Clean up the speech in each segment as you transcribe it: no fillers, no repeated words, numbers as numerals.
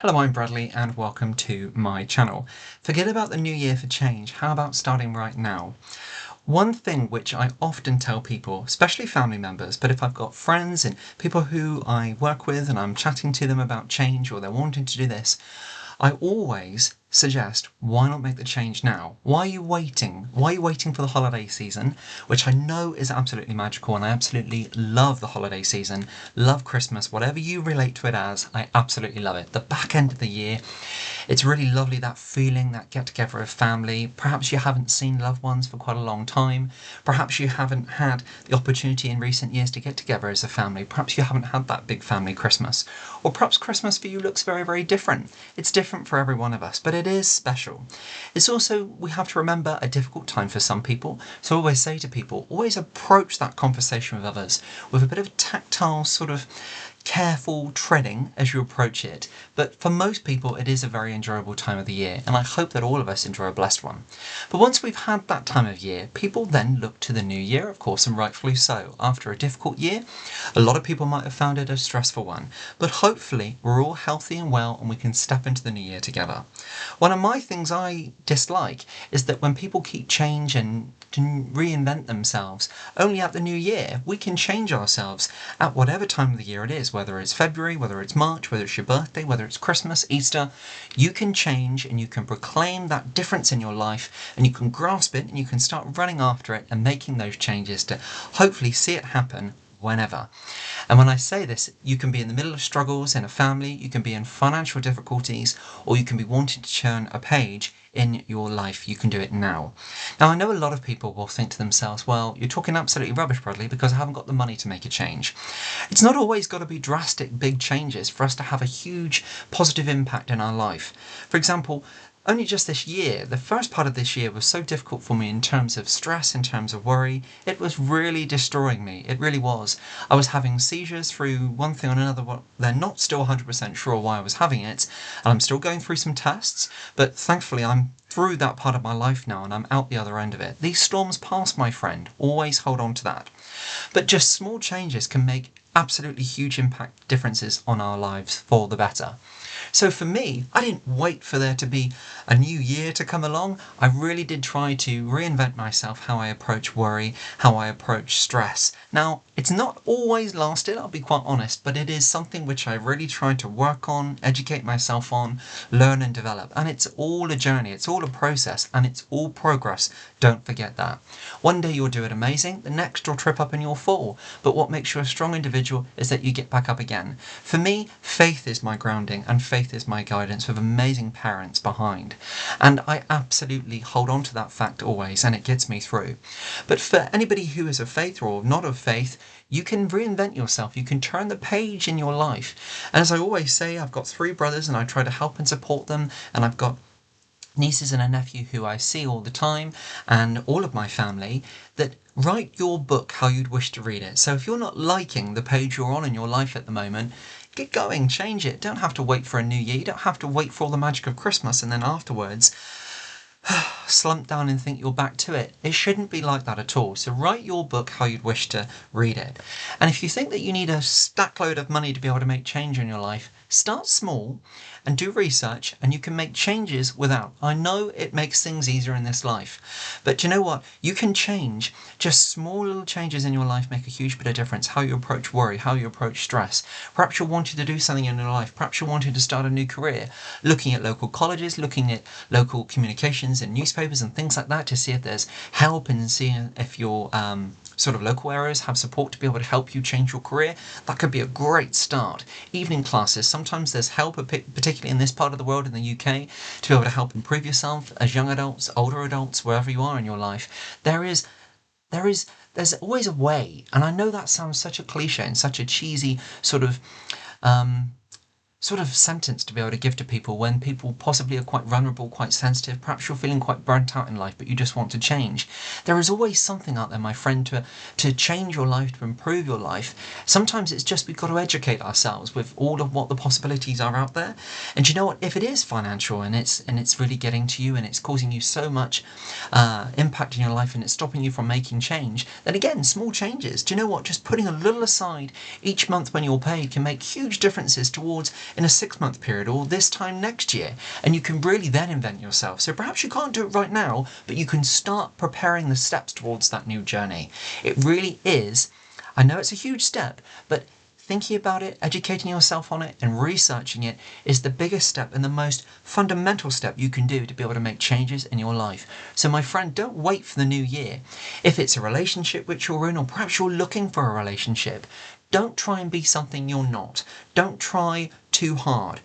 Hello, I'm Bradley and welcome to my channel. Forget about the new year for change. How about starting right now? One thing which I often tell people, especially family members, but if I've got friends and people who I work with and I'm chatting to them about change or they're wanting to do this, I always suggest, why not make the change now? Why are you waiting? Why are you waiting for the holiday season, which I know is absolutely magical, and I absolutely love the holiday season, love Christmas, whatever you relate to it as, I absolutely love it. The back end of the year, it's really lovely, that feeling, that get together of family. Perhaps you haven't seen loved ones for quite a long time. Perhaps you haven't had the opportunity in recent years to get together as a family. Perhaps you haven't had that big family Christmas. Or perhaps Christmas for you looks very, very different. It's different for every one of us, but it is special. It's also, we have to remember, a difficult time for some people. So I always say to people, always approach that conversation with others with a bit of tactile sort of careful treading as you approach it. But for most people, it is a very enjoyable time of the year, and I hope that all of us enjoy a blessed one. But once we've had that time of year, people then look to the new year, of course, and rightfully so. After a difficult year, a lot of people might have found it a stressful one, but hopefully we're all healthy and well and we can step into the new year together. One of my things I dislike is that when people keep change and to reinvent themselves only at the new year. We can change ourselves at whatever time of the year it is, whether it's February, whether it's March, whether it's your birthday, whether it's Christmas, Easter. You can change and you can proclaim that difference in your life, and you can grasp it and you can start running after it and making those changes to hopefully see it happen whenever. And when I say this, you can be in the middle of struggles in a family, you can be in financial difficulties, or you can be wanting to turn a page in your life. You can do it now. Now, I know a lot of people will think to themselves, well, you're talking absolutely rubbish, Bradley, because I haven't got the money to make a change. It's not always got to be drastic, big changes for us to have a huge positive impact in our life. For example, only just this year, the first part of this year was so difficult for me in terms of stress, in terms of worry. It was really destroying me. It really was. I was having seizures through one thing or another. They're not still 100% sure why I was having it, and I'm still going through some tests, but thankfully I'm through that part of my life now and I'm out the other end of it. These storms pass, my friend. Always hold on to that. But just small changes can make absolutely huge impact differences on our lives for the better. So for me, I didn't wait for there to be a new year to come along. I really did try to reinvent myself, how I approach worry, how I approach stress. Now, it's not always lasted, I'll be quite honest, but it is something which I really tried to work on, educate myself on, learn and develop. And it's all a journey, it's all a process, and it's all progress. Don't forget that. One day you'll do it amazing, the next you'll trip up and you'll fall. But what makes you a strong individual is that you get back up again. For me, faith is my grounding, and faith is my guidance with amazing parents behind. And I absolutely hold on to that fact always, and it gets me through. But for anybody who is of faith or not of faith, you can reinvent yourself. You can turn the page in your life. And as I always say, I've got 3 brothers and I try to help and support them. And I've got nieces and a nephew who I see all the time, and all of my family, that write your book how you'd wish to read it. So if you're not liking the page you're on in your life at the moment, get going, change it. Don't have to wait for a new year. You don't have to wait for all the magic of Christmas and then afterwards slump down and think you're back to it. It shouldn't be like that at all. So write your book how you'd wish to read it. And if you think that you need a stack load of money to be able to make change in your life, start small and do research, and you can make changes without. I know it makes things easier in this life, but you know what? You can change. Just small little changes in your life make a huge bit of difference. How you approach worry, how you approach stress. Perhaps you're wanting to do something in your life. Perhaps you're wanting to start a new career. Looking at local colleges, looking at local communications and newspapers and things like that to see if there's help and see if your sort of local areas have support to be able to help you change your career. That could be a great start. Evening classes, sometimes there's help, particularly in this part of the world, in the UK, to be able to help improve yourself as young adults, older adults, wherever you are in your life. There's always a way, and I know that sounds such a cliche and such a cheesy um, sort of sentence to be able to give to people when people possibly are quite vulnerable, quite sensitive. Perhaps you're feeling quite burnt out in life, but you just want to change. There is always something out there, my friend, to change your life, to improve your life. Sometimes it's just we've got to educate ourselves with all of what the possibilities are out there. And you know what? If it is financial and it's really getting to you and it's causing you so much impact in your life and it's stopping you from making change, then again, small changes. Do you know what? Just putting a little aside each month when you're paid can make huge differences towards in a 6-month period or this time next year. And you can really then invent yourself. So perhaps you can't do it right now, but you can start preparing the steps towards that new journey. It really is, I know it's a huge step, but thinking about it, educating yourself on it, and researching it is the biggest step and the most fundamental step you can do to be able to make changes in your life. So my friend, don't wait for the new year. If it's a relationship which you're in, or perhaps you're looking for a relationship, don't try and be something you're not. Don't try too hard.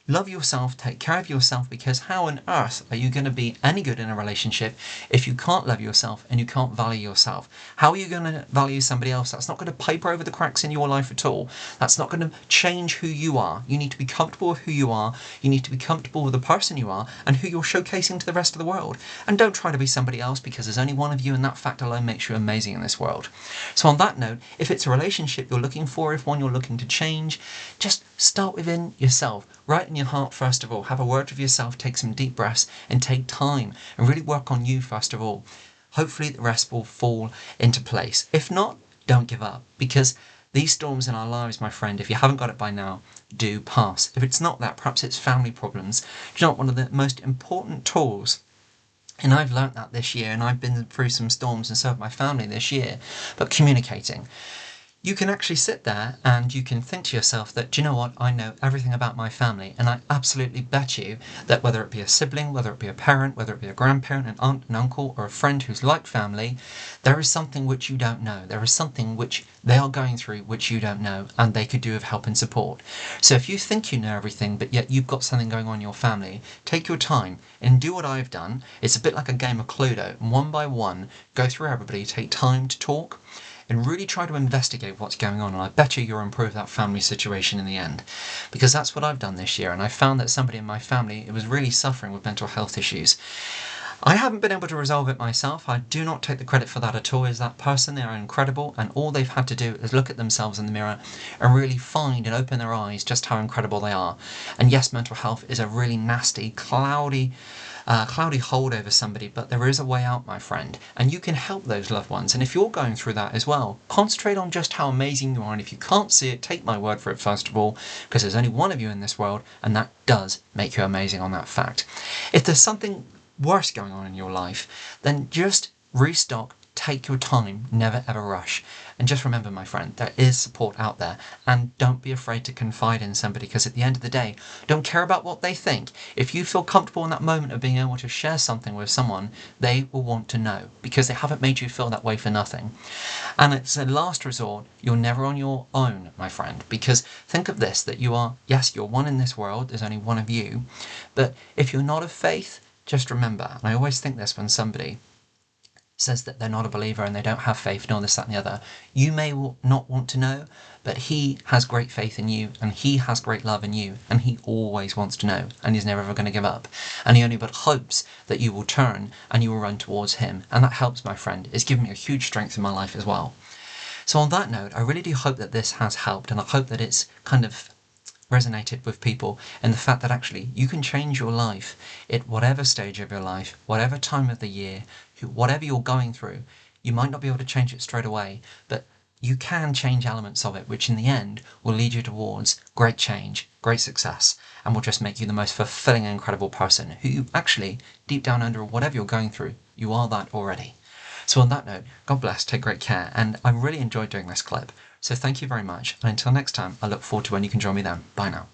Love yourself, take care of yourself, because how on earth are you going to be any good in a relationship if you can't love yourself and you can't value yourself? How are you going to value somebody else? That's not going to paper over the cracks in your life at all. That's not going to change who you are. You need to be comfortable with who you are. You need to be comfortable with the person you are and who you're showcasing to the rest of the world. And don't try to be somebody else, because there's only one of you, and that fact alone makes you amazing in this world. So on that note, if it's a relationship you're looking for, if one you're looking to change, just start within yourself. Right in your heart first of all. Have a word with yourself, take some deep breaths, and take time and really work on you first of all. Hopefully the rest will fall into place. If not, don't give up, because these storms in our lives, my friend, if you haven't got it by now, do pass. If it's not that, perhaps it's family problems. Do you know what? One of the most important tools, and I've learnt that this year, and I've been through some storms and so have my family this year, but communicating. You can actually sit there and you can think to yourself that, do you know what, I know everything about my family, and I absolutely bet you that whether it be a sibling, whether it be a parent, whether it be a grandparent, an aunt, an uncle, or a friend who's like family, there is something which you don't know. There is something which they are going through which you don't know, and they could do with help and support. So if you think you know everything, but yet you've got something going on in your family, take your time and do what I've done. It's a bit like a game of Cluedo. One by one, go through everybody, take time to talk, and really try to investigate what's going on, and I bet you'll improve that family situation in the end. Because that's what I've done this year, and I found that somebody in my family was really suffering with mental health issues. I haven't been able to resolve it myself. I do not take the credit for that at all. As that person, they are incredible, and all they've had to do is look at themselves in the mirror and really find and open their eyes just how incredible they are. And yes, mental health is a really nasty, cloudy hold over somebody, but there is a way out, my friend, and you can help those loved ones. And if you're going through that as well, concentrate on just how amazing you are, and if you can't see it, take my word for it first of all, because there's only one of you in this world, and that does make you amazing on that fact. If there's something worse going on in your life, then just restock, take your time, never ever rush. And just remember, my friend, there is support out there, and don't be afraid to confide in somebody, because at the end of the day, don't care about what they think. If you feel comfortable in that moment of being able to share something with someone, they will want to know, because they haven't made you feel that way for nothing. And it's a last resort, you're never on your own, my friend, because think of this, that you are, yes, you're one in this world, there's only one of you, but if you're not of faith, just remember, and I always think this when somebody says that they're not a believer and they don't have faith and all this, that and the other, you may not want to know, but he has great faith in you, and he has great love in you, and he always wants to know, and he's never ever going to give up, and he only but hopes that you will turn and you will run towards him. And that helps, my friend. It's given me a huge strength in my life as well. So on that note, I really do hope that this has helped, and I hope that it's kind of resonated with people, and the fact that actually you can change your life at whatever stage of your life, whatever time of the year, whatever you're going through. You might not be able to change it straight away, but you can change elements of it, which in the end will lead you towards great change, great success, and will just make you the most fulfilling and incredible person who you actually, deep down under whatever you're going through, you are that already. So on that note, God bless, take great care, and I really enjoyed doing this clip. So thank you very much, and until next time, I look forward to when you can join me then. Bye now.